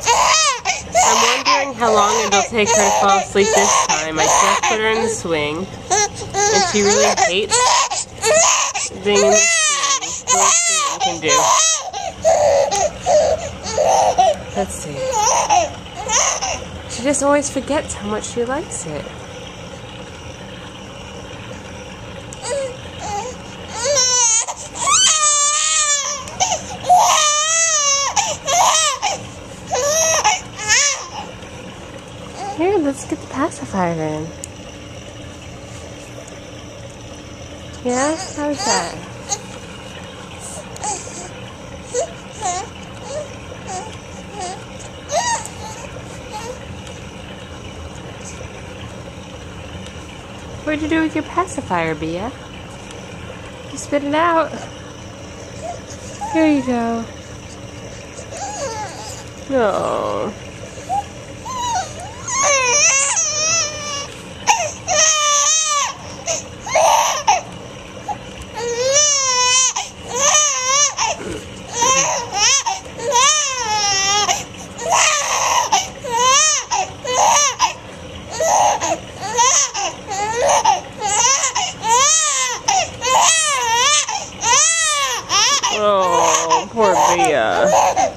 I'm wondering how long it'll take her to fall asleep this time. I just put her in the swing, and she really hates being in the swing. Let's see what we can do. Let's see. She just always forgets how much she likes it. Here, let's get the pacifier in. Yeah? How's that? What'd you do with your pacifier, Bia? You spit it out. Here you go. No. Oh, poor Bia.